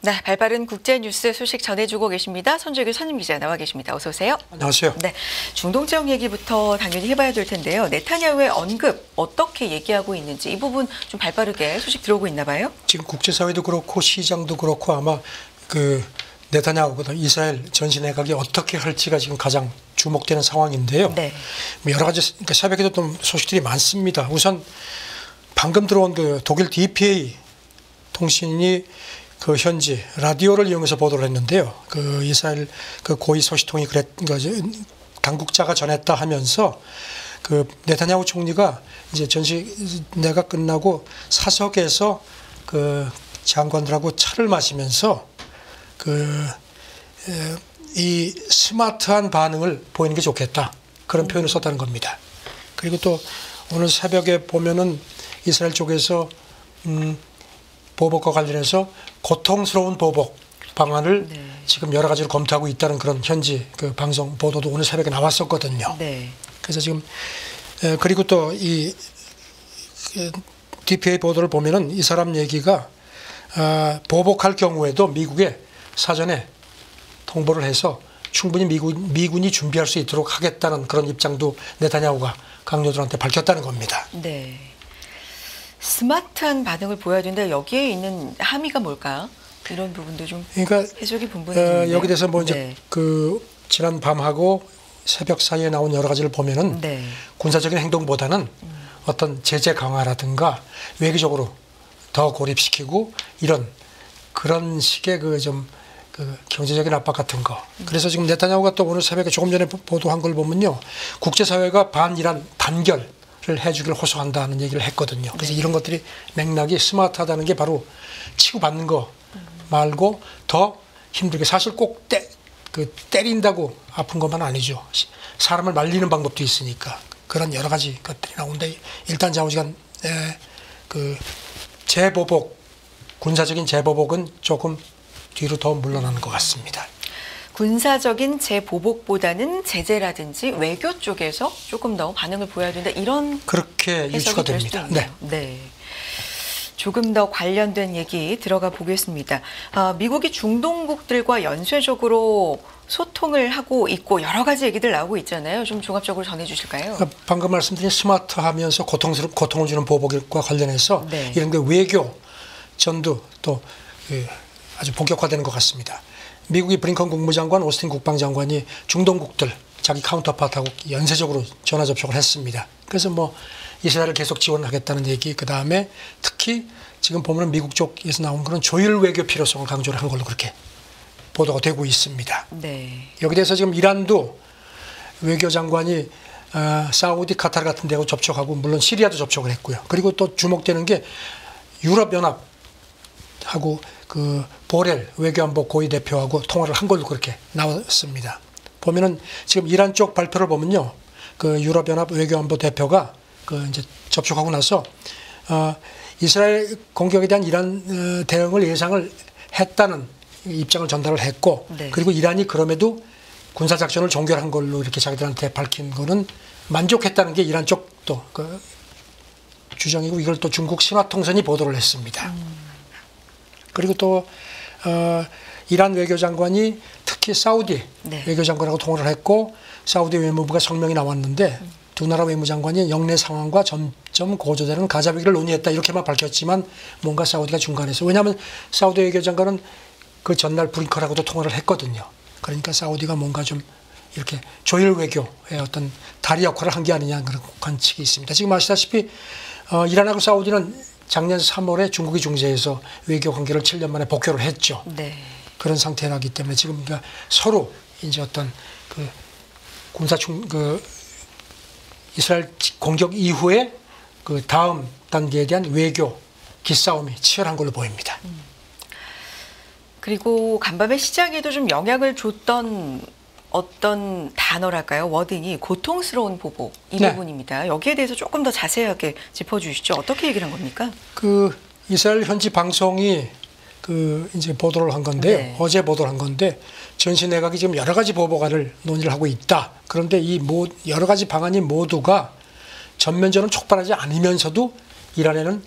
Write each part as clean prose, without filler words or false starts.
네, 발빠른 국제뉴스 소식 전해주고 계십니다. 손재규 선임기자 나와 계십니다. 어서 오세요. 안녕하세요. 네, 중동 지역 얘기부터 당연히 해봐야 될 텐데요. 네타냐후의 언급 어떻게 얘기하고 있는지 이 부분 좀 발빠르게 소식 들어오고 있나 봐요. 지금 국제사회도 그렇고 시장도 그렇고 아마 네타냐후보다 이스라엘 전시 내각이 어떻게 할지가 지금 가장 주목되는 상황인데요. 네. 여러 가지 그러니까 새벽에도 좀 소식들이 많습니다. 우선 방금 들어온 독일 DPA 통신이 현지 라디오를 이용해서 보도를 했는데요. 이스라엘 고위 소식통이 당국자가 전했다 하면서 네타냐후 총리가 이제 전시 내가 끝나고 사석에서 장관들하고 차를 마시면서 이 스마트한 반응을 보이는 게 좋겠다. 그런 표현을 썼다는 겁니다. 그리고 또 오늘 새벽에 보면은 이스라엘 쪽에서 보복과 관련해서 고통스러운 보복 방안을 지금 여러 가지로 검토하고 있다는 그런 현지 방송 보도도 오늘 새벽에 나왔었거든요. 네. 그래서 지금 그리고 또 이 DPA 보도를 보면은 이 사람 얘기가 보복할 경우에도 미국에 사전에 통보를 해서 충분히 미군이 준비할 수 있도록 하겠다는 그런 입장도 네타냐후가 강요들한테 밝혔다는 겁니다. 네. 스마트한 반응을 보여야 된다. 여기에 있는 함의가 뭘까요? 이런 부분도 좀 해석이 분분해지는데요. 여기 대해서 뭐 이제 지난 밤하고 새벽 사이에 나온 여러 가지를 보면은 군사적인 행동보다는 어떤 제재 강화라든가 외교적으로 더 고립시키고 그런 식의 경제적인 압박 같은 거. 그래서 지금 네타냐후가 또 오늘 새벽에 조금 전에 보도한 걸 보면요, 국제사회가 반이란 단결 를 해주기를 호소한다는 얘기를 했거든요. 그래서 이런 것들이 맥락이 스마트하다는 게 바로 치고받는 거 말고 더 힘들게, 사실 꼭 때린다고 아픈 것만 아니죠. 사람을 말리는 방법도 있으니까 그런 여러 가지 것들이 나오는데, 일단 좌우지간 군사적인 재보복은 조금 뒤로 더 물러나는 것 같습니다. 군사적인 재보복보다는 제재라든지 외교 쪽에서 조금 더 반응을 보여야 된다. 이런 그렇게 유추가 됩니다. 네. 조금 더 관련된 얘기 들어가 보겠습니다. 미국이 중동국들과 연쇄적으로 소통을 하고 있고 여러 가지 얘기들 나오고 있잖아요. 좀 종합적으로 전해 주실까요? 방금 말씀드린 스마트하면서 고통을 주는 보복과 관련해서 이런 게 외교 전도 또 아주 본격화되는 것 같습니다. 미국이 브링컨 국무장관, 오스틴 국방장관이 중동국들 자기 카운터파트하고 연쇄적으로 전화 접촉을 했습니다. 그래서 뭐 이스라엘을 계속 지원하겠다는 얘기, 그 다음에 특히 지금 보면 미국 쪽에서 나온 그런 조율 외교 필요성을 강조를 한 걸로 그렇게 보도가 되고 있습니다. 여기 대해서 지금 이란도 외교장관이 사우디, 카타르 같은 데하고 접촉하고 물론 시리아도 접촉을 했고요. 그리고 또 주목되는 게 유럽연합하고 보렐 외교안보 고위 대표하고 통화를 한 걸로 그렇게 나왔습니다. 보면은 지금 이란 쪽 발표를 보면요, 유럽연합 외교안보 대표가 이제 접촉하고 나서 이스라엘 공격에 대한 이란 대응을 예상을 했다는 입장을 전달을 했고, 그리고 이란이 그럼에도 군사작전을 종결한 걸로 이렇게 자기들한테 밝힌 거는 만족했다는 게 이란 쪽도 주장이고, 이걸 또 중국 신화통신이 보도를 했습니다. 그리고 또 이란 외교장관이 특히 사우디 외교장관하고 통화를 했고, 사우디 외무부가 성명이 나왔는데 두 나라 외무장관이 영내 상황과 점점 고조되는 가자 위기를 논의했다, 이렇게만 밝혔지만 뭔가 사우디가 중간에서, 왜냐하면 사우디 외교장관은 그 전날 브링컨하고도 통화를 했거든요. 그러니까 사우디가 뭔가 좀 이렇게 조율 외교의 어떤 다리 역할을 한 게 아니냐, 그런 관측이 있습니다. 지금 아시다시피 이란하고 사우디는 작년 3월에 중국이 중재해서 외교 관계를 7년 만에 복교를 했죠. 그런 상태라기 때문에 지금 그러니까 서로 이제 어떤 이스라엘 공격 이후에 다음 단계에 대한 외교 기싸움이 치열한 걸로 보입니다. 그리고 간밤에 시장에도 좀 영향을 줬던 어떤 단어랄까요? 워딩이 고통스러운 보복, 이 부분입니다. 여기에 대해서 조금 더 자세하게 짚어주시죠. 어떻게 얘기를 한 겁니까? 이스라엘 현지 방송이 그 이제 보도를 한 건데요. 네. 어제 보도를 한 건데 전시 내각이 지금 여러 가지 보복안을 논의를 하고 있다. 그런데 이 여러 가지 방안이 모두가 전면전은 촉발하지 않으면서도 이란에는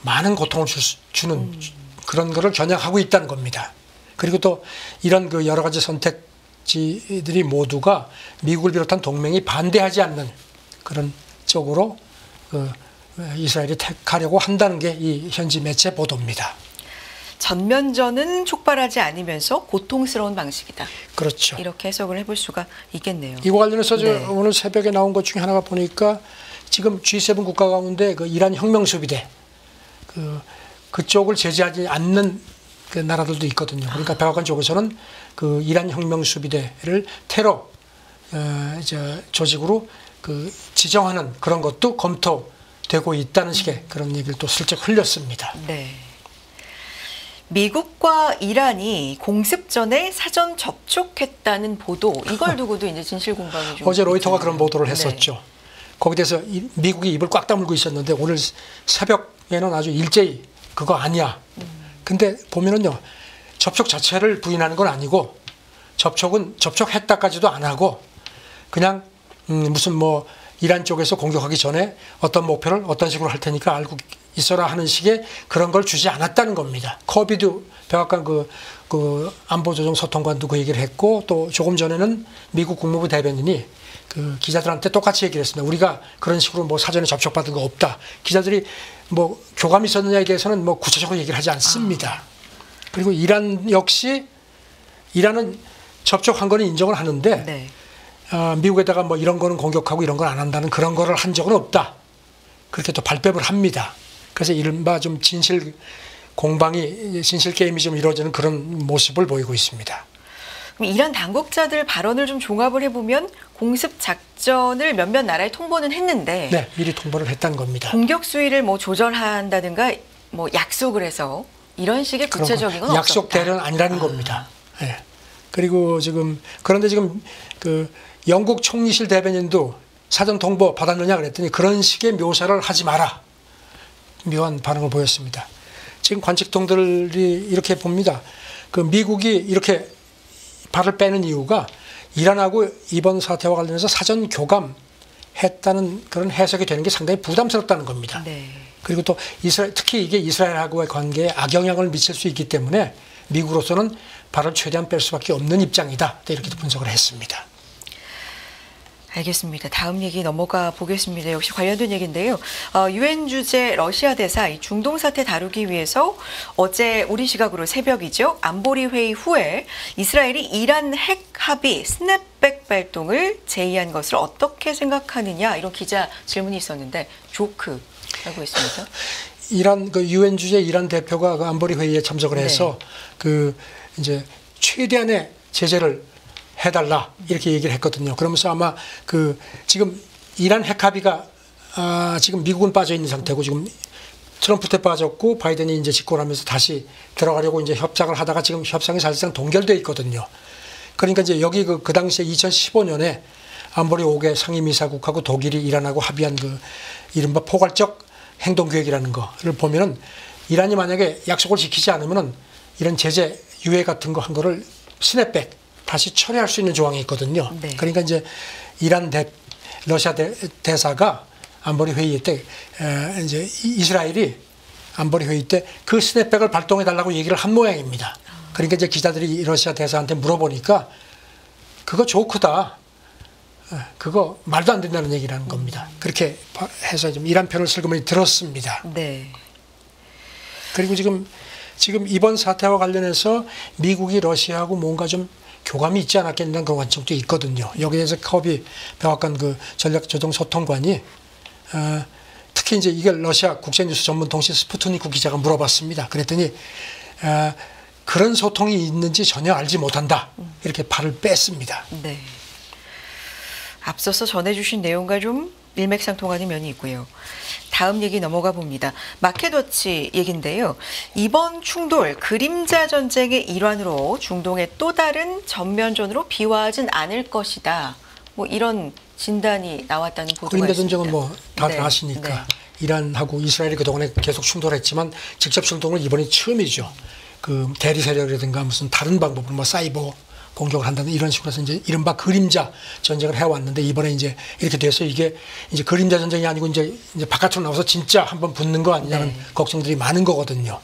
많은 고통을 주는 그런 거를 겨냥하고 있다는 겁니다. 그리고 또 이런 그 여러 가지 선택지들이 모두가 미국을 비롯한 동맹이 반대하지 않는 그런 쪽으로 그 이스라엘이 택하려고 한다는 게 이 현지 매체 보도입니다. 전면전은 촉발하지 않으면서 고통스러운 방식이다. 그렇죠. 이렇게 해석을 해볼 수가 있겠네요. 이거 관련해서 네. 오늘 새벽에 나온 것 중에 하나가 보니까 지금 G7 국가 가운데 그 이란 혁명수비대 그쪽을 제재하지 않는 그 나라들도 있거든요. 그러니까 백악관 쪽에서는 그 이란 혁명수비대를 테러 조직으로 그 지정하는 그런 것도 검토되고 있다는 식의 그런 얘기를 또 슬쩍 흘렸습니다. 네. 미국과 이란이 공습 전에 사전 접촉했다는 보도, 이걸 두고도 이제 진실 공방이 좀 어제 로이터가 있잖아요. 그런 보도를 네. 했었죠. 거기에 대해서 미국이 입을 꽉 다물고 있었는데 오늘 새벽에는 아주 일제히 그거 아니야. 근데 보면은요, 접촉 자체를 부인하는 건 아니고 접촉했다까지도 안 하고 그냥 무슨 뭐 이란 쪽에서 공격하기 전에 어떤 목표를 어떤 식으로 할 테니까 알고 있어라 하는 식의 그런 걸 주지 않았다는 겁니다. 커비도 백악관 그 안보조정소통관도 그 얘기를 했고 또 조금 전에는 미국 국무부 대변인이 그 기자들한테 똑같이 얘기를 했습니다. 우리가 그런 식으로 뭐 사전에 접촉받은 거 없다. 기자들이 뭐 교감이 있었느냐에 대해서는 뭐 구체적으로 얘기를 하지 않습니다. 그리고 이란 역시 이란은 접촉한 거는 인정을 하는데 네. 미국에다가 뭐 이런 거는 공격하고 이런 걸 안 한다는 그런 거를 한 적은 없다. 그렇게 또 발뺌을 합니다. 그래서 이른바 좀 진실 게임이 좀 이루어지는 그런 모습을 보이고 있습니다. 그럼 이란 당국자들 발언을 좀 종합을 해보면 공습 작전을 몇몇 나라에 통보는 했는데 네, 미리 통보를 했다는 겁니다. 공격 수위를 뭐 조절한다든가 뭐 약속을 해서 이런 식의 구체적인 건 없었다. 약속대로는 아니라는 겁니다. 네. 그리고 그런데 지금 그 영국 총리실 대변인도 사전 통보 받았느냐 그랬더니 그런 식의 묘사를 하지 마라. 묘한 반응을 보였습니다. 지금 관측통들이 이렇게 봅니다. 그 미국이 이렇게 발을 빼는 이유가 이란하고 이번 사태와 관련해서 사전 교감했다는 그런 해석이 되는 게 상당히 부담스럽다는 겁니다. 네. 그리고 또 특히 이게 이스라엘하고의 관계에 악영향을 미칠 수 있기 때문에 미국으로서는 발을 최대한 뺄 수밖에 없는 입장이다. 이렇게 분석을 했습니다. 알겠습니다. 다음 얘기 넘어가 보겠습니다. 역시 관련된 얘기인데요. 유엔 주재 러시아 대사 이 중동 사태 다루기 위해서 어제 우리 시각으로 새벽이죠. 안보리 회의 후에 이스라엘이 이란 핵 합의 스냅백 발동을 제의한 것을 어떻게 생각하느냐 이런 기자 질문이 있었는데 조크라고 했습니다. 이란 그 유엔 주재 이란 대표가 그 안보리 회의에 참석을 해서 네. 그 이제 최대한의 제재를 해달라 이렇게 얘기를 했거든요. 그러면서 아마 그 지금 이란 핵 합의가 지금 미국은 빠져 있는 상태고 지금 트럼프한테 빠졌고 바이든이 이제 집권을 하면서 다시 들어가려고 이제 협상을 하다가 지금 협상이 사실상 동결돼 있거든요. 그러니까 이제 여기 그 당시에 2015년에 안보리 5개 상임이사국하고 독일이 이란하고 합의한 그 이른바 포괄적 행동계획이라는 거를 보면은 이란이 만약에 약속을 지키지 않으면은 이런 제재 유예 같은 거 한 거를 스냅백 다시 처리할 수 있는 조항이 있거든요. 네. 그러니까 이제 러시아 대사가 안보리 회의 때 이제 이스라엘이 안보리 회의 때 그 스냅백을 발동해 달라고 얘기를 한 모양입니다. 그러니까 이제 기자들이 러시아 대사한테 물어보니까 그거 조크다. 그거 말도 안 된다는 얘기라는 겁니다. 그렇게 해서 좀 이란 편을 슬그머니 들었습니다. 네. 그리고 지금 이번 사태와 관련해서 미국이 러시아하고 뭔가 좀 교감이 있지 않았겠냐는 그런 관측도 있거든요. 여기에 대해서 커비 백악관 그 전략조정소통관이 특히 이제 이게 러시아 국제뉴스 전문통신 스푸트니크 기자가 물어봤습니다. 그랬더니 그런 소통이 있는지 전혀 알지 못한다. 이렇게 발을 뺐습니다. 네. 앞서서 전해주신 내용과 좀 일맥상통하는 면이 있고요. 다음 얘기 넘어가 봅니다. 마켓워치 얘기인데요. 이번 충돌 그림자 전쟁의 일환으로 중동의 또 다른 전면전으로 비화하진 않을 것이다. 뭐 이런 진단이 나왔다는 보도가 그림자 있습니다. 전쟁은 뭐 다들 네. 아시니까 네. 이란하고 이스라엘이 그동안에 계속 충돌했지만 직접 충돌은 이번이 처음이죠. 그 대리 세력이라든가 무슨 다른 방법으로 뭐 사이버 공격을 한다는 이런 식으로 해서 이제 이른바 그림자 전쟁을 해왔는데 이번에 이제 이렇게 돼서 이게 이제 그림자 전쟁이 아니고 이제 바깥으로 나와서 진짜 한번 붙는 거 아니냐는 걱정들이 많은 거거든요.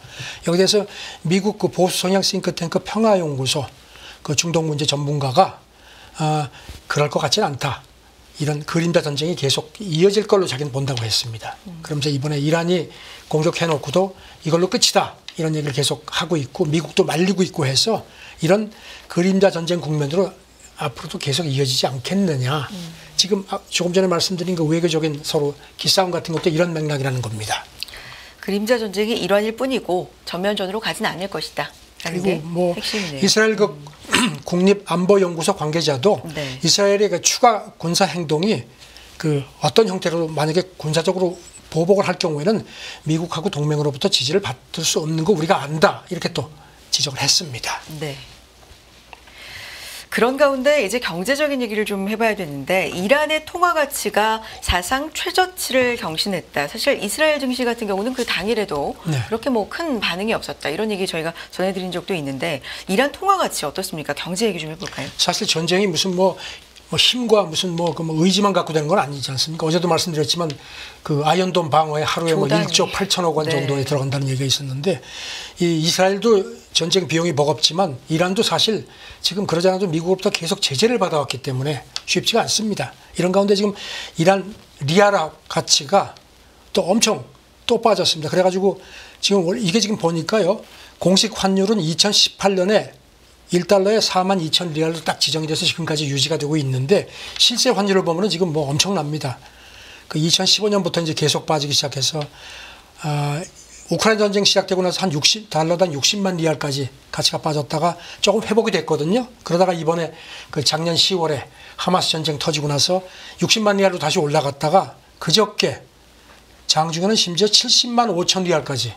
여기 대해서 미국 그 보수 성향 싱크탱크 평화연구소 그 중동 문제 전문가가 그럴 것 같지는 않다. 이런 그림자 전쟁이 계속 이어질 걸로 자기는 본다고 했습니다. 그러면서 이번에 이란이 공격해놓고도 이걸로 끝이다. 이런 얘기를 계속 하고 있고 미국도 말리고 있고 해서 이런 그림자 전쟁 국면으로 앞으로도 계속 이어지지 않겠느냐. 지금 조금 전에 말씀드린 그 외교적인 서로 기싸움 같은 것도 이런 맥락이라는 겁니다. 그림자 전쟁이 일환일 뿐이고 전면전으로 가진 않을 것이다. 그리고 뭐 핵심이네요. 이스라엘 그 국립안보연구소 관계자도 네. 이스라엘의 그 추가 군사 행동이 그 어떤 형태로 만약에 군사적으로 보복을 할 경우에는 미국하고 동맹으로부터 지지를 받을 수 없는 거 우리가 안다. 이렇게 또 지적을 했습니다. 네. 그런 가운데 이제 경제적인 얘기를 좀 해봐야 되는데 이란의 통화 가치가 사상 최저치를 경신했다. 사실 이스라엘 증시 같은 경우는 그 당일에도 네. 그렇게 뭐 큰 반응이 없었다. 이런 얘기 저희가 전해드린 적도 있는데 이란 통화 가치 어떻습니까? 경제 얘기 좀 해볼까요? 사실 전쟁이 무슨 뭐 힘과 무슨 뭐 의지만 갖고 되는 건 아니지 않습니까? 어제도 말씀드렸지만 그 아이언돔 방어에 하루에 뭐 조단위. 1조 8천억 원 네. 정도에 들어간다는 얘기가 있었는데 이 이스라엘도 전쟁 비용이 버겁지만 이란도 사실 지금 그러지 않아도 미국으로부터 계속 제재를 받아왔기 때문에 쉽지가 않습니다. 이런 가운데 지금 이란 리알 가치가 또 엄청 또 빠졌습니다. 그래가지고 지금 이게 지금 보니까요. 공식 환율은 2018년에 1달러에 42,000 리알로 딱 지정이 돼서 지금까지 유지가 되고 있는데 실제 환율을 보면은 지금 뭐 엄청납니다. 그 2015년부터 이제 계속 빠지기 시작해서 우크라이나 전쟁 시작되고 나서 한 60달러당 60만 리알까지 가치가 빠졌다가 조금 회복이 됐거든요. 그러다가 이번에 그 작년 10월에 하마스 전쟁 터지고 나서 60만 리알로 다시 올라갔다가 그저께 장중에는 심지어 70만 5천 리알까지.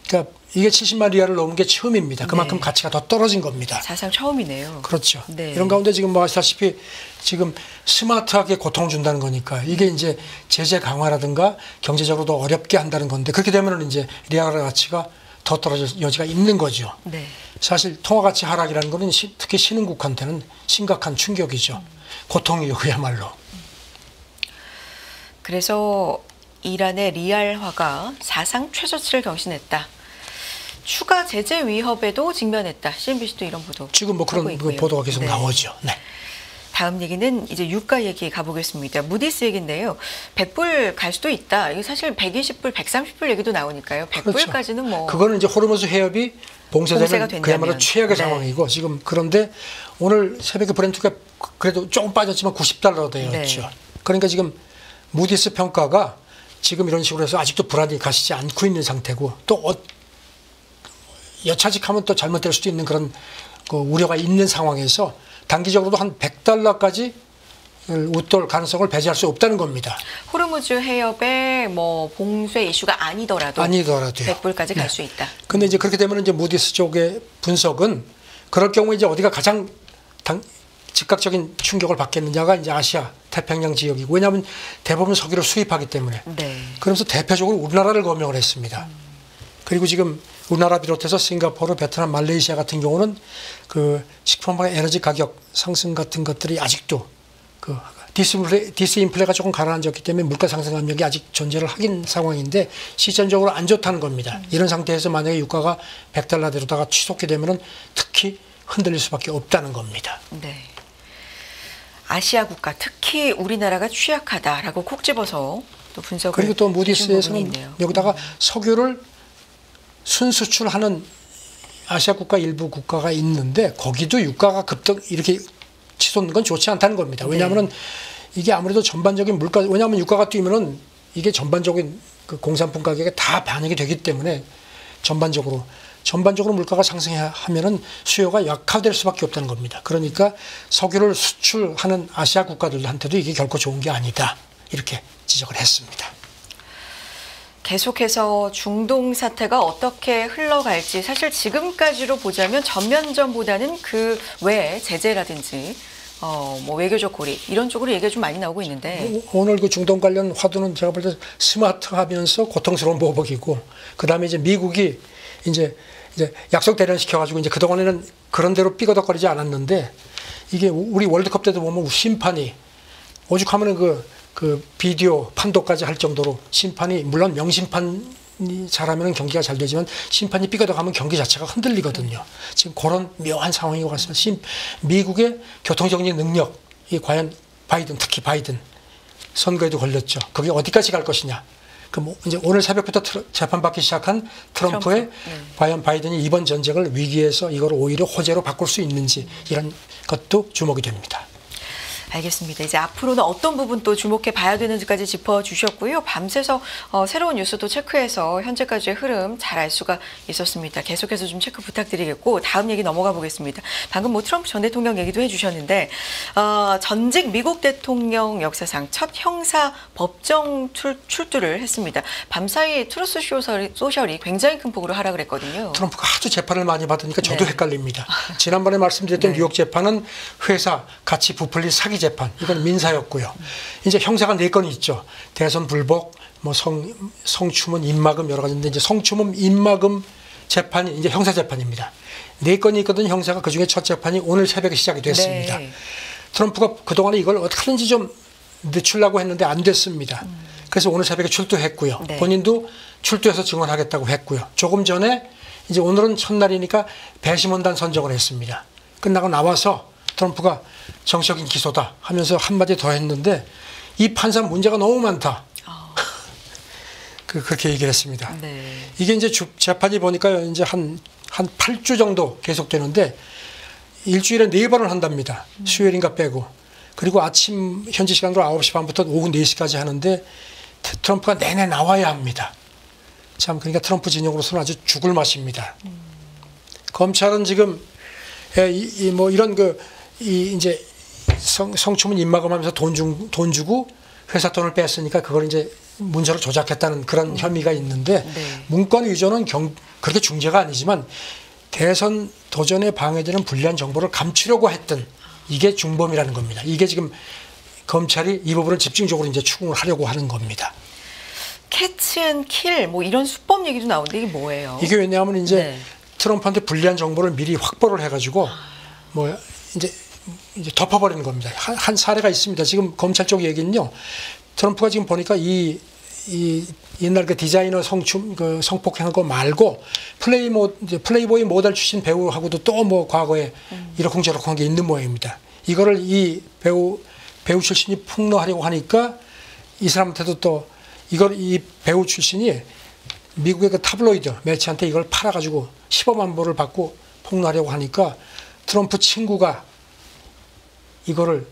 그러니까 이게 70만 리알을 넘은 게 처음입니다. 그만큼 네. 가치가 더 떨어진 겁니다. 사상 처음이네요. 그렇죠. 네. 이런 가운데 지금 뭐 아시다시피 지금 스마트하게 고통 준다는 거니까 이게 이제 제재 강화라든가 경제적으로도 어렵게 한다는 건데 그렇게 되면은 이제 리알 가치가 더 떨어질 여지가 있는 거죠. 네. 사실 통화 가치 하락이라는 거는 특히 신흥국한테는 심각한 충격이죠. 고통이요, 그야말로. 그래서 이란의 리알화가 사상 최저치를 경신했다. 추가 제재 위협에도 직면했다. CNBC도 이런 보도 지금 뭐 그런 하고 있고요. 보도가 계속 네. 나오죠. 네. 다음 얘기는 이제 유가 얘기 가보겠습니다. 무디스 얘기인데요. 100불 갈 수도 있다. 이게 사실 120불, 130불 얘기도 나오니까 100불까지는 뭐 그거는 이제 호르무즈 해협이 봉쇄가 봉쇄되면 된다면. 그야말로 최악의 네. 상황이고 지금 그런데 오늘 새벽에 브렌트가 그래도 조금 빠졌지만 90달러 되었죠. 네. 그러니까 지금 무디스 평가가 지금 이런 식으로 해서 아직도 불안이 가시지 않고 있는 상태고 또 여차직하면 또 잘못될 수도 있는 그런 그 우려가 있는 상황에서 단기적으로도 한 100달러까지 웃돌 가능성을 배제할 수 없다는 겁니다. 호르무즈 해협의 뭐 봉쇄 이슈가 아니더라도요. 100불까지 갈 수 있다. 근데 이제 그렇게 되면 이제 무디스 쪽의 분석은 그럴 경우에 이제 어디가 가장 즉각적인 충격을 받겠느냐가 이제 아시아 태평양 지역이고 왜냐하면 대부분 석유를 수입하기 때문에 네. 그러면서 대표적으로 우리나라를 거명을 했습니다. 그리고 지금 우리나라 비롯해서 싱가포르, 베트남, 말레이시아 같은 경우는 그 식품과 에너지 가격 상승 같은 것들이 아직도 그 디스인플레가 조금 가라앉았기 때문에 물가 상승 압력이 아직 존재를 하긴 상황인데 시점적으로 안 좋다는 겁니다. 이런 상태에서 만약에 유가가 100달러대로다가 치솟게 되면은 특히 흔들릴 수밖에 없다는 겁니다. 네. 아시아 국가 특히 우리나라가 취약하다라고 콕 집어서 또 분석을 그리고 또 해준 부분이 무디스에서는 있네요. 여기다가 석유를 순수출하는 아시아 국가 일부 국가가 있는데 거기도 유가가 급등 이렇게 치솟는 건 좋지 않다는 겁니다. 왜냐하면 이게 아무래도 전반적인 물가 왜냐하면 유가가 뛰면은 이게 전반적인 그 공산품 가격에 다 반영이 되기 때문에 전반적으로 물가가 상승하면은 수요가 약화될 수밖에 없다는 겁니다. 그러니까 석유를 수출하는 아시아 국가들한테도 이게 결코 좋은 게 아니다. 이렇게 지적을 했습니다. 계속해서 중동 사태가 어떻게 흘러갈지 사실 지금까지로 보자면 전면전보다는 그 외에 제재라든지 뭐 외교적 고리 이런 쪽으로 얘기가 좀 많이 나오고 있는데 오늘 그 중동 관련 화두는 제가 볼 때 스마트하면서 고통스러운 보복이고, 그 다음에 이제 미국이 이제 약속 대련시켜가지고 이제 그동안에는 그런 대로 삐거덕거리지 않았는데, 이게 우리 월드컵 때도 보면 심판이 오죽하면은 그 비디오 판도까지 할 정도로 심판이, 물론 명심판이 잘하면 경기가 잘 되지만 심판이 삐거덕하면 경기 자체가 흔들리거든요. 지금 그런 묘한 상황인 것 같습니다. 미국의 교통정리 능력이 과연 바이든, 특히 바이든 선거에도 걸렸죠. 그게 어디까지 갈 것이냐. 뭐 이제 오늘 새벽부터 재판받기 시작한 트럼프의 과연 바이든이 이번 전쟁을 위기에서 이걸 오히려 호재로 바꿀 수 있는지, 이런 것도 주목이 됩니다. 알겠습니다. 이제 앞으로는 어떤 부분 또 주목해 봐야 되는지까지 짚어주셨고요. 밤새서 새로운 뉴스도 체크해서 현재까지의 흐름 잘 알 수가 있었습니다. 계속해서 좀 체크 부탁드리겠고, 다음 얘기 넘어가 보겠습니다. 방금 뭐 트럼프 전 대통령 얘기도 해주셨는데, 전직 미국 대통령 역사상 첫 형사 법정 출두를 했습니다. 밤사이 트루스 소셜이 굉장히 큰 폭으로 하락을 했거든요. 트럼프가 하도 재판을 많이 받으니까 저도 네. 헷갈립니다. 지난번에 말씀드렸던 네. 뉴욕 재판은 회사 같이 부풀린 사기 재판, 이건 민사였고요. 이제 형사가 4건이 있죠. 대선 불복, 뭐 성추문, 입막음 여러 가지인데, 이제 성추문, 입막음 재판이 이제 형사 재판입니다. 4건이 있거든 형사가. 그 중에 첫 재판이 오늘 새벽에 시작이 됐습니다. 네. 트럼프가 그동안에 이걸 어떻게든지 좀 늦추려고 했는데 안 됐습니다. 그래서 오늘 새벽에 출두했고요. 네. 본인도 출두해서 증언하겠다고 했고요. 조금 전에 이제 오늘은 첫날이니까 배심원단 선정을 했습니다. 끝나고 나와서 트럼프가 정적인 기소다 하면서 한마디 더 했는데, 이 판사 문제가 너무 많다. 그렇게 얘기를 했습니다. 네. 이게 이제 재판이 보니까 이제 한 8주 정도 계속되는데, 일주일에 4번을 한답니다. 수요일인가 빼고. 그리고 아침 현지 시간으로 9시 반부터 오후 4시까지 하는데, 트럼프가 내내 나와야 합니다. 참, 그러니까 트럼프 진영으로서는 아주 죽을 맛입니다. 검찰은 지금 뭐 이런 이제 성추문 입막음하면서 돈 주고 회사 돈을 뺐으니까 그걸 이제 문서를 조작했다는 그런 혐의가 있는데, 네. 문건 위조는 그렇게 중죄가 아니지만 대선 도전에 방해되는 불리한 정보를 감추려고 했던, 이게 중범이라는 겁니다. 이게 지금 검찰이 이 부분을 집중적으로 이제 추궁을 하려고 하는 겁니다. 캐치 앤 킬 뭐 이런 수법 얘기도 나오는데 이게 뭐예요? 이게 왜냐하면 이제 네. 트럼프한테 불리한 정보를 미리 확보를 해가지고 뭐 이제 덮어버리는 겁니다. 한 사례가 있습니다. 지금 검찰 쪽 얘기는요. 트럼프가 지금 보니까 이 옛날 그 디자이너 성폭행한 거 말고 플레이보이 모델 출신 배우하고도 또 뭐 과거에 이러쿵저러쿵한 게 있는 모양입니다. 이거를 이 배우 출신이 폭로하려고 하니까 이 사람한테도 또 이 배우 출신이 미국의 그 타블로이드 매체한테 이걸 팔아가지고 15만 불을 받고 폭로하려고 하니까 트럼프 친구가 이거를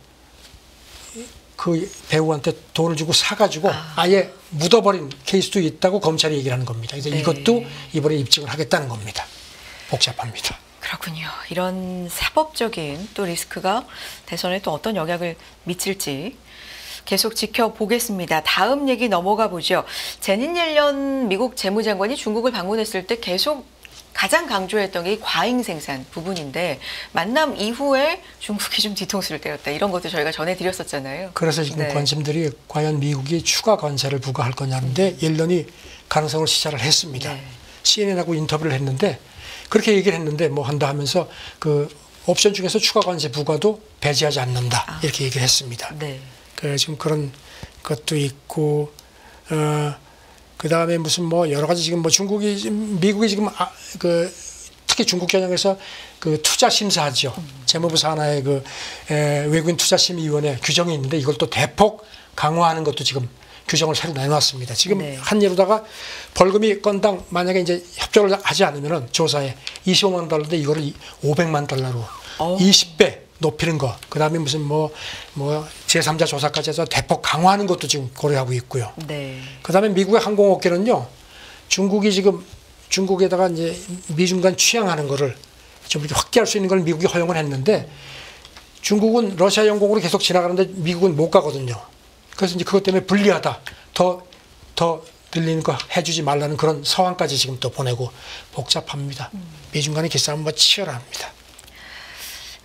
그 배우한테 돈을 주고 사가지고 아예 묻어버린 케이스도 있다고 검찰이 얘기를 하는 겁니다. 그래서 네. 이것도 이번에 입증을 하겠다는 겁니다. 복잡합니다. 그렇군요. 이런 사법적인 또 리스크가 대선에 또 어떤 영향을 미칠지 계속 지켜보겠습니다. 다음 얘기 넘어가 보죠. 제닛 옐런 미국 재무장관이 중국을 방문했을 때 계속 가장 강조했던 게 과잉 생산 부분인데, 만남 이후에 중국이 좀 뒤통수를 때렸다, 이런 것도 저희가 전해드렸었잖아요. 그래서 지금 네. 관심들이 과연 미국이 추가 관세를 부과할 거냐는데, 옐런이 가능성을 시사를 했습니다. 네. CNN하고 인터뷰를 했는데 그렇게 얘기를 했는데, 뭐 한다 하면서 그 옵션 중에서 추가 관세 부과도 배제하지 않는다, 이렇게 얘기를 했습니다. 네. 지금 그런 것도 있고, 그 다음에 무슨 뭐 여러 가지 지금 뭐 미국이 지금 특히 중국 겨냥해서 그 투자 심사하죠. 재무부 산하의 그 외국인 투자심의위원회 규정이 있는데, 이걸 또 대폭 강화하는 것도 지금 규정을 새로 내놨습니다. 지금 네. 한 예로다가 벌금이 건당 만약에 이제 협조를 하지 않으면은 조사에 25만 달러인데 이거를 500만 달러로 20배 높이는 거, 그 다음에 무슨 뭐 제3자 조사까지 해서 대폭 강화하는 것도 지금 고려하고 있고요. 네. 그 다음에 미국의 항공업계는요, 중국에다가 이제 미중 간 취항하는 거를 좀 이렇게 확대할 수 있는 걸 미국이 허용을 했는데, 중국은 러시아 영공으로 계속 지나가는데 미국은 못 가거든요. 그래서 이제 그것 때문에 불리하다, 더 들리는 거 해주지 말라는 그런 서한까지 지금 또 보내고 복잡합니다. 미중 간의 기싸움은 치열합니다.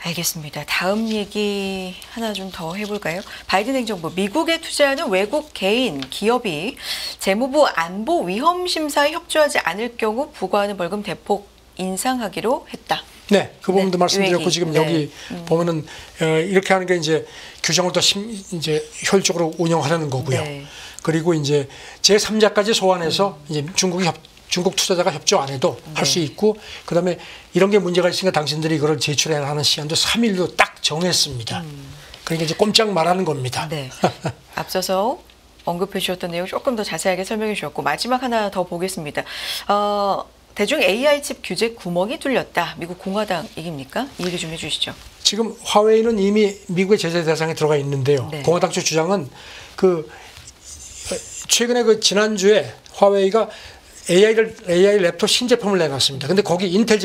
알겠습니다. 다음 얘기 하나 좀 더 해볼까요? 바이든 행정부, 미국에 투자하는 외국 개인, 기업이 재무부 안보 위험 심사에 협조하지 않을 경우 부과하는 벌금 대폭 인상하기로 했다. 네, 그 부분도 네, 말씀드렸고 얘기. 지금 네. 여기 보면은 이렇게 하는 게 이제 규정을 더 이제 효율적으로 운영하려는 거고요. 네. 그리고 이제 제3자까지 소환해서 이제 중국 투자자가 협조 안 해도 할 수 있고, 그다음에 이런 게 문제가 있으니까 당신들이 이거를 제출해야 하는 시한도 3일로 딱 정했습니다. 그러니까 이제 꼼짝 말하는 겁니다. 네. 앞서서 언급해 주셨던 내용 조금 더 자세하게 설명해 주셨고, 마지막 하나 더 보겠습니다. 대중 AI 칩 규제 구멍이 뚫렸다. 미국 공화당 얘기입니까? 이 얘기 좀 해주시죠. 지금 화웨이는 이미 미국의 제재 대상에 들어가 있는데요. 네. 공화당 쪽 주장은 최근에 지난주에 화웨이가 AI 랩톱 신제품을 내놨습니다. 근데 거기 인텔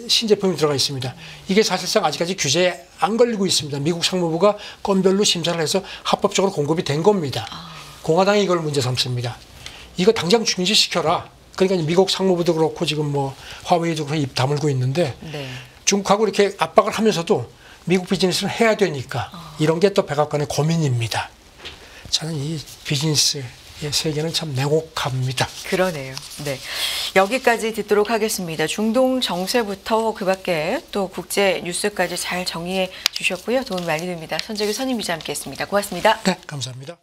신제품이 들어가 있습니다. 이게 사실상 아직까지 규제에 안 걸리고 있습니다. 미국 상무부가 건별로 심사를 해서 합법적으로 공급이 된 겁니다. 공화당이 이걸 문제 삼습니다. 이거 당장 중지시켜라. 그러니까 미국 상무부도 그렇고 지금 뭐 화웨이도 그렇게 입 다물고 있는데, 네. 중국하고 이렇게 압박을 하면서도 미국 비즈니스를 해야 되니까 이런 게 또 백악관의 고민입니다. 저는 이 비즈니스의 세계는 참 냉혹합니다. 그러네요. 네. 여기까지 듣도록 하겠습니다. 중동 정세부터 그 밖에 또 국제 뉴스까지 잘 정리해 주셨고요. 도움 많이 됩니다. 손재규 선임 기자 함께했습니다. 고맙습니다. 네, 감사합니다.